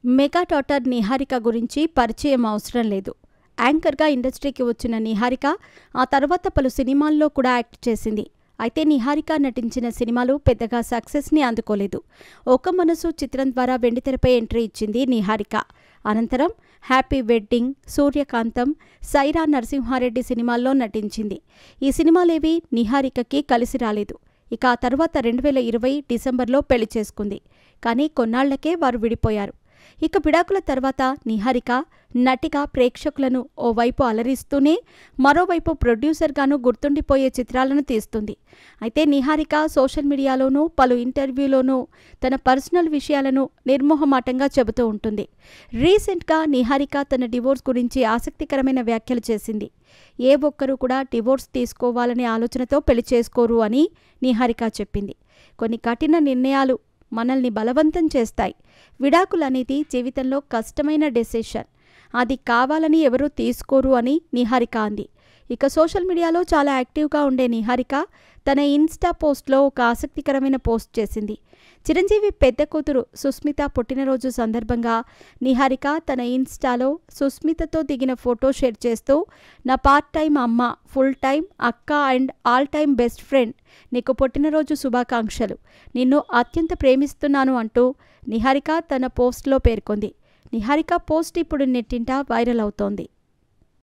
Mega daughter Niharika గురించి పరిచయం అవసరం లేదు. యాంకర్గా ఇండస్ట్రీకి వచ్చిన నిహారిక ఆ తర్వాత పలు సినిమాల్లో కూడా యాక్ట్ చేసింది. అయితే నిహారిక నటించిన సినిమాలు పెద్దగా సక్సెస్ని అందుకోలేదు. ఒక మనసు చిత్రం ద్వారా వెండితెరపై ఎంట్రీ ఇచ్చింది నిహారిక. అనంతరం హ్యాపీ వెడ్డింగ్, సూర్యకాంతం, సైరా నరసింహారెడ్డి సినిమాల్లో నటించింది. ఈ సినిమాలేవి నిహారికకి కలిసి రాలేదు. ఇక ఆ తర్వాత 2020 డిసెంబర్లో పెళ్లి చేసుకుంది. కానీ కొన్నాళ్లకే వారు విడిపోయారు. ఇక విడాకుల తర్వాత నిహారిక నటిగా ప్రేక్షకులను ఓవైపు అలరిస్తూనే మరోవైపు ప్రొడ్యూసర్గాను గుర్తుండిపోయే చిత్రాలను తీస్తుంది. అయితే నిహారిక సోషల్ మీడియాలోనూ పలు ఇంటర్వ్యూలోనూ తన పర్సనల్ విషయాలను నిర్మోహమాటంగా చెబుతూ ఉంటుంది. రీసెంట్గా నిహారిక తన డివోర్స్ గురించి ఆసక్తికరమైన వ్యాఖ్యలు చేసింది. ఏ ఒక్కరూ కూడా డివోర్స్ తీసుకోవాలనే ఆలోచనతో పెళ్లి చేసుకోరు అని నిహారిక చెప్పింది. కొన్ని కఠిన నిర్ణయాలు మనల్ని బలవంతం చేస్తాయి. విడాకులు అనేది జీవితంలో కష్టమైన డెసిషన్. అది కావాలని ఎవరూ తీసుకోరు అని నిహారిక అంది. ఇక సోషల్ మీడియాలో చాలా యాక్టివ్గా ఉండే నిహారిక తన ఇన్స్టా పోస్ట్లో ఒక ఆసక్తికరమైన పోస్ట్ చేసింది. చిరంజీవి పెద్ద కూతురు సుస్మిత పుట్టినరోజు సందర్భంగా నిహారిక తన ఇన్స్టాలో సుస్మితతో దిగిన ఫోటో షేర్ చేస్తూ, నా పార్ట్ టైం అమ్మ, ఫుల్ టైం అక్క and all time best friend, నీకు పుట్టినరోజు శుభాకాంక్షలు, నిన్ను అత్యంత ప్రేమిస్తున్నాను అంటూ నిహారిక తన పోస్ట్లో పేర్కొంది. నిహారిక పోస్ట్ ఇప్పుడు నెట్టింట వైరల్ అవుతోంది.